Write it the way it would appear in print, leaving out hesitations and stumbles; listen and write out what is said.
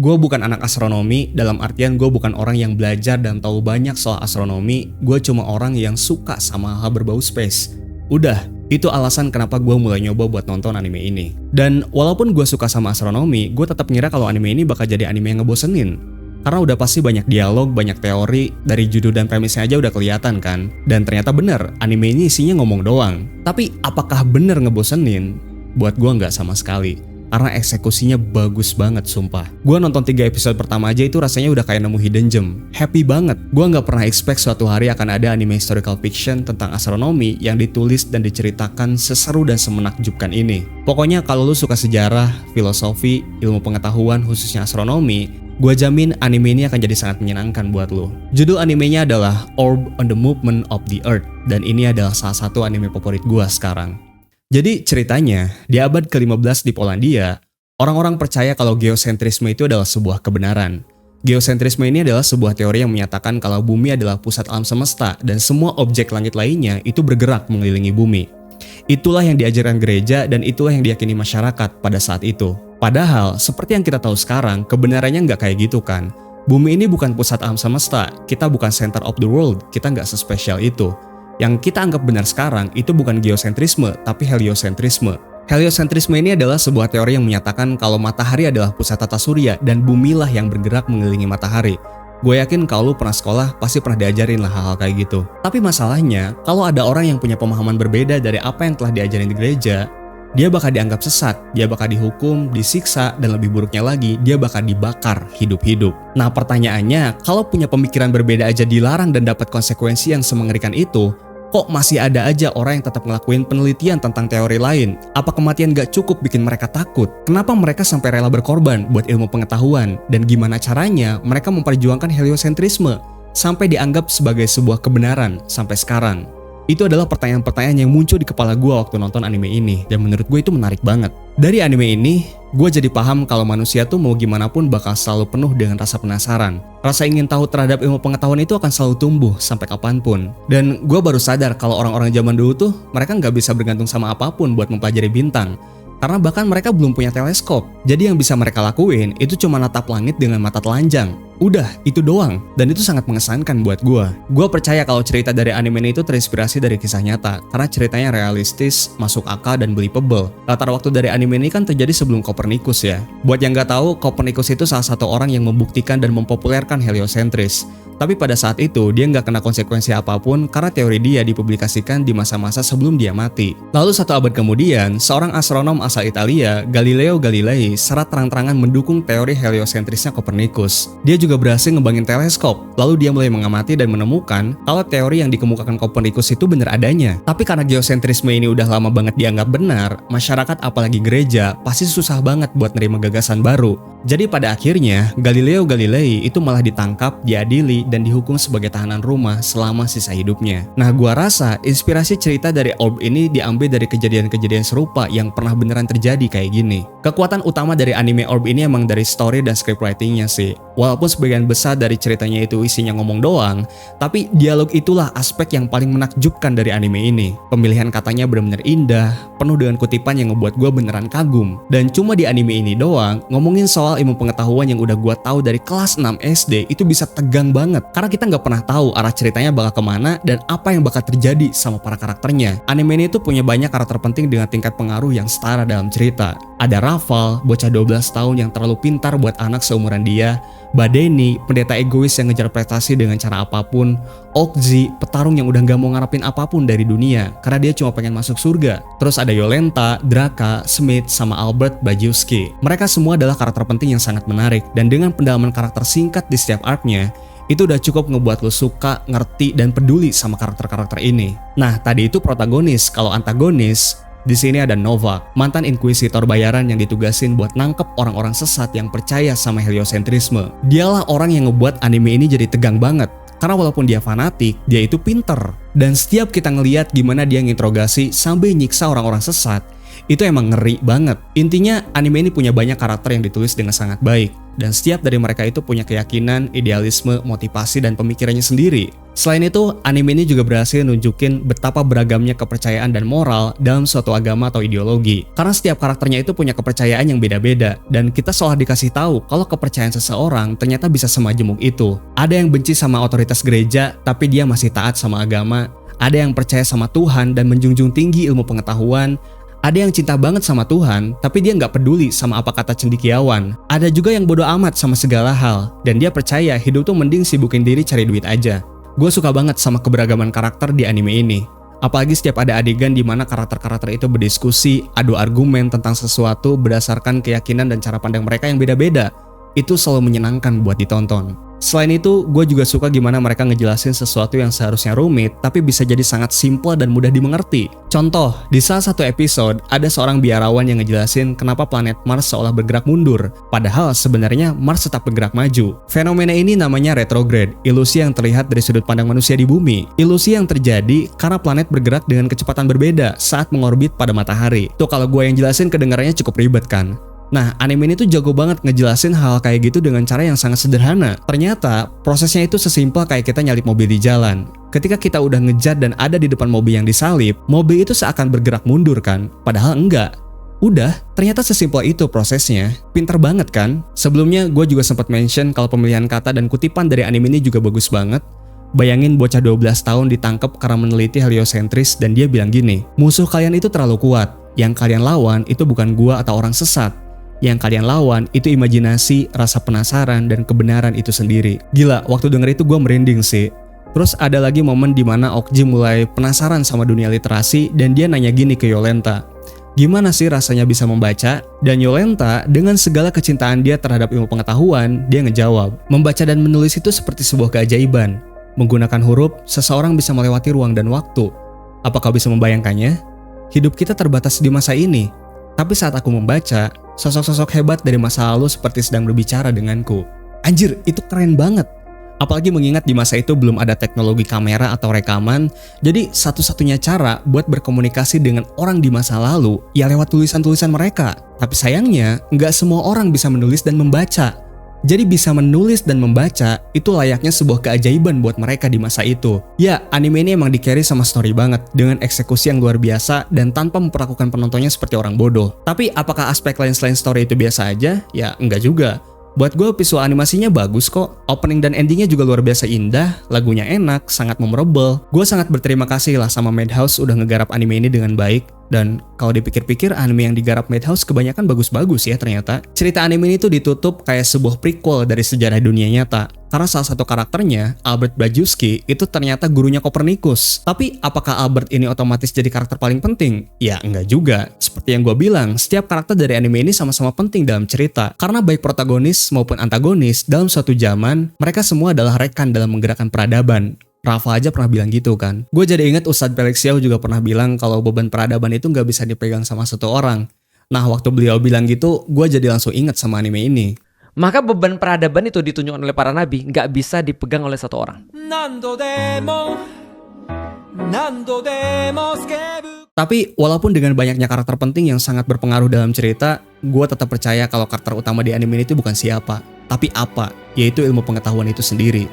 Gue bukan anak astronomi, dalam artian gue bukan orang yang belajar dan tahu banyak soal astronomi. Gue cuma orang yang suka sama hal berbau space. Udah, itu alasan kenapa gue mulai nyoba buat nonton anime ini. Dan walaupun gue suka sama astronomi, gue tetap ngira kalau anime ini bakal jadi anime yang ngebosenin. Karena udah pasti banyak dialog, banyak teori, dari judul dan premisnya aja udah kelihatan kan. Dan ternyata bener, anime ini isinya ngomong doang. Tapi apakah bener ngebosenin? Buat gue nggak sama sekali. Karena eksekusinya bagus banget sumpah. Gue nonton 3 episode pertama aja itu rasanya udah kayak nemu hidden gem. Happy banget. Gue gak pernah expect suatu hari akan ada anime historical fiction tentang astronomi yang ditulis dan diceritakan seseru dan semenakjubkan ini. Pokoknya kalau lu suka sejarah, filosofi, ilmu pengetahuan khususnya astronomi, gue jamin anime ini akan jadi sangat menyenangkan buat lu. Judul animenya adalah Orb on the Movement of the Earth. Dan ini adalah salah satu anime favorit gue sekarang. Jadi ceritanya, di abad ke-15 di Polandia, orang-orang percaya kalau geosentrisme itu adalah sebuah kebenaran. Geosentrisme ini adalah sebuah teori yang menyatakan kalau bumi adalah pusat alam semesta dan semua objek langit lainnya itu bergerak mengelilingi bumi. Itulah yang diajarkan gereja dan itulah yang diyakini masyarakat pada saat itu. Padahal, seperti yang kita tahu sekarang, kebenarannya nggak kayak gitu kan. Bumi ini bukan pusat alam semesta, kita bukan center of the world, kita nggak sespesial itu. Yang kita anggap benar sekarang itu bukan geosentrisme, tapi heliosentrisme. Heliosentrisme ini adalah sebuah teori yang menyatakan kalau matahari adalah pusat tata surya dan bumilah yang bergerak mengelilingi matahari. Gue yakin kalau lu pernah sekolah, pasti pernah diajarin lah hal-hal kayak gitu. Tapi masalahnya, kalau ada orang yang punya pemahaman berbeda dari apa yang telah diajarin di gereja, dia bakal dianggap sesat, dia bakal dihukum, disiksa, dan lebih buruknya lagi, dia bakal dibakar hidup-hidup. Nah pertanyaannya, kalau punya pemikiran berbeda aja dilarang dan dapat konsekuensi yang semengerikan itu, kok masih ada aja orang yang tetap ngelakuin penelitian tentang teori lain? Apa kematian gak cukup bikin mereka takut? Kenapa mereka sampai rela berkorban buat ilmu pengetahuan? Dan gimana caranya mereka memperjuangkan heliosentrisme sampai dianggap sebagai sebuah kebenaran sampai sekarang? Itu adalah pertanyaan-pertanyaan yang muncul di kepala gue waktu nonton anime ini, dan menurut gue itu menarik banget. Dari anime ini, gue jadi paham kalau manusia tuh mau gimana pun bakal selalu penuh dengan rasa penasaran. Rasa ingin tahu terhadap ilmu pengetahuan itu akan selalu tumbuh sampai kapanpun. Dan gue baru sadar kalau orang-orang zaman dulu tuh mereka nggak bisa bergantung sama apapun buat mempelajari bintang. Karena bahkan mereka belum punya teleskop. Jadi yang bisa mereka lakuin itu cuma natap langit dengan mata telanjang. Udah, itu doang. Dan itu sangat mengesankan buat gue. Gue percaya kalau cerita dari anime ini itu terinspirasi dari kisah nyata. Karena ceritanya realistis, masuk akal, dan believable. Latar waktu dari anime ini kan terjadi sebelum Copernicus ya. Buat yang gak tahu, Copernicus itu salah satu orang yang membuktikan dan mempopulerkan heliosentris. Tapi pada saat itu, dia nggak kena konsekuensi apapun karena teori dia dipublikasikan di masa-masa sebelum dia mati. Lalu 1 abad kemudian, seorang astronom asal Italia, Galileo Galilei, secara terang-terangan mendukung teori heliosentrisnya Copernicus. Dia juga berhasil ngembangin teleskop, lalu dia mulai mengamati dan menemukan kalau teori yang dikemukakan Copernicus itu benar adanya. Tapi karena geosentrisme ini udah lama banget dianggap benar, masyarakat apalagi gereja pasti susah banget buat nerima gagasan baru. Jadi pada akhirnya, Galileo Galilei itu malah ditangkap, diadili, dan dihukum sebagai tahanan rumah selama sisa hidupnya. Nah, gua rasa inspirasi cerita dari Orb ini diambil dari kejadian-kejadian serupa yang pernah beneran terjadi kayak gini. Kekuatan utama dari anime Orb ini emang dari story dan script writingnya sih. Walaupun sebagian besar dari ceritanya itu isinya ngomong doang, tapi dialog itulah aspek yang paling menakjubkan dari anime ini. Pemilihan katanya benar-benar indah, penuh dengan kutipan yang ngebuat gua beneran kagum. Dan cuma di anime ini doang, ngomongin soal ilmu pengetahuan yang udah gua tahu dari kelas 6 SD itu bisa tegang banget. Karena kita nggak pernah tahu arah ceritanya bakal kemana dan apa yang bakal terjadi sama para karakternya. Anime ini tuh punya banyak karakter penting dengan tingkat pengaruh yang setara dalam cerita. Ada Raval, bocah 12 tahun yang terlalu pintar buat anak seumuran dia. Badeni, pendeta egois yang ngejar prestasi dengan cara apapun. Okzi, petarung yang udah gak mau ngarepin apapun dari dunia karena dia cuma pengen masuk surga. Terus ada Yolenta, Draka, Smith, sama Albert Bajewski. Mereka semua adalah karakter penting yang sangat menarik, dan dengan pendalaman karakter singkat di setiap arc-nya, itu udah cukup ngebuat lo suka, ngerti, dan peduli sama karakter-karakter ini. Nah, tadi itu protagonis. Kalau antagonis, di sini ada Novak, mantan inkuisitor bayaran yang ditugasin buat nangkep orang-orang sesat yang percaya sama heliosentrisme. Dialah orang yang ngebuat anime ini jadi tegang banget. Karena walaupun dia fanatik, dia itu pinter. Dan setiap kita ngeliat gimana dia nginterogasi sampai nyiksa orang-orang sesat, itu emang ngeri banget. Intinya, anime ini punya banyak karakter yang ditulis dengan sangat baik. Dan setiap dari mereka itu punya keyakinan, idealisme, motivasi, dan pemikirannya sendiri. Selain itu, anime ini juga berhasil nunjukin betapa beragamnya kepercayaan dan moral dalam suatu agama atau ideologi. Karena setiap karakternya itu punya kepercayaan yang beda-beda, dan kita seolah dikasih tahu kalau kepercayaan seseorang ternyata bisa semajemuk itu. Ada yang benci sama otoritas gereja, tapi dia masih taat sama agama. Ada yang percaya sama Tuhan dan menjunjung tinggi ilmu pengetahuan. Ada yang cinta banget sama Tuhan, tapi dia nggak peduli sama apa kata cendekiawan. Ada juga yang bodoh amat sama segala hal, dan dia percaya hidup tuh mending sibukin diri cari duit aja. Gue suka banget sama keberagaman karakter di anime ini. Apalagi setiap ada adegan di mana karakter-karakter itu berdiskusi, adu argumen tentang sesuatu berdasarkan keyakinan dan cara pandang mereka yang beda-beda. Itu selalu menyenangkan buat ditonton. Selain itu, gue juga suka gimana mereka ngejelasin sesuatu yang seharusnya rumit, tapi bisa jadi sangat simpel dan mudah dimengerti. Contoh, di salah satu episode, ada seorang biarawan yang ngejelasin kenapa planet Mars seolah bergerak mundur, padahal sebenarnya Mars tetap bergerak maju. Fenomena ini namanya retrograde, ilusi yang terlihat dari sudut pandang manusia di bumi. Ilusi yang terjadi karena planet bergerak dengan kecepatan berbeda saat mengorbit pada matahari. Tuh kalau gue yang jelasin kedengarannya cukup ribet kan? Nah, anime ini tuh jago banget ngejelasin hal kayak gitu dengan cara yang sangat sederhana. Ternyata, prosesnya itu sesimpel kayak kita nyalip mobil di jalan. Ketika kita udah ngejar dan ada di depan mobil yang disalip, mobil itu seakan bergerak mundur kan? Padahal enggak. Udah, ternyata sesimpel itu prosesnya. Pinter banget kan? Sebelumnya, gue juga sempat mention kalau pemilihan kata dan kutipan dari anime ini juga bagus banget. Bayangin bocah 12 tahun ditangkap karena meneliti heliosentris dan dia bilang gini, musuh kalian itu terlalu kuat. Yang kalian lawan itu bukan gua atau orang sesat. Yang kalian lawan itu imajinasi, rasa penasaran, dan kebenaran itu sendiri. Gila, waktu denger itu gue merinding sih. Terus ada lagi momen dimana Okji mulai penasaran sama dunia literasi dan dia nanya gini ke Yolenta. Gimana sih rasanya bisa membaca? Dan Yolenta dengan segala kecintaan dia terhadap ilmu pengetahuan, dia ngejawab. Membaca dan menulis itu seperti sebuah keajaiban. Menggunakan huruf, seseorang bisa melewati ruang dan waktu. Apa kau bisa membayangkannya? Hidup kita terbatas di masa ini. Tapi saat aku membaca, sosok-sosok hebat dari masa lalu seperti sedang berbicara denganku. Anjir, itu keren banget. Apalagi mengingat di masa itu belum ada teknologi kamera atau rekaman, jadi satu-satunya cara buat berkomunikasi dengan orang di masa lalu ya lewat tulisan-tulisan mereka. Tapi sayangnya, nggak semua orang bisa menulis dan membaca. Jadi bisa menulis dan membaca itu layaknya sebuah keajaiban buat mereka di masa itu. Ya, anime ini emang di-carry sama story banget, dengan eksekusi yang luar biasa dan tanpa memperlakukan penontonnya seperti orang bodoh. Tapi apakah aspek lain selain story itu biasa aja? Ya, enggak juga. Buat gue visual animasinya bagus kok, opening dan endingnya juga luar biasa indah, lagunya enak, sangat memorable. Gue sangat berterima kasih lah sama Madhouse udah ngegarap anime ini dengan baik. Dan kalau dipikir-pikir anime yang digarap Madhouse kebanyakan bagus-bagus ya ternyata. Cerita anime ini tuh ditutup kayak sebuah prequel dari sejarah dunia nyata. Karena salah satu karakternya, Albert Bajewski, itu ternyata gurunya Copernicus. Tapi apakah Albert ini otomatis jadi karakter paling penting? Ya enggak juga. Seperti yang gue bilang, setiap karakter dari anime ini sama-sama penting dalam cerita. Karena baik protagonis maupun antagonis dalam suatu zaman, mereka semua adalah rekan dalam menggerakkan peradaban. Rafa aja pernah bilang gitu kan. Gue jadi ingat Ustadz Felix Yao juga pernah bilang kalau beban peradaban itu nggak bisa dipegang sama satu orang. Nah waktu beliau bilang gitu, gue jadi langsung ingat sama anime ini. Maka beban peradaban itu ditunjukkan oleh para nabi nggak bisa dipegang oleh satu orang. Tapi walaupun dengan banyaknya karakter penting yang sangat berpengaruh dalam cerita, gue tetap percaya kalau karakter utama di anime ini itu bukan siapa, tapi apa, yaitu ilmu pengetahuan itu sendiri.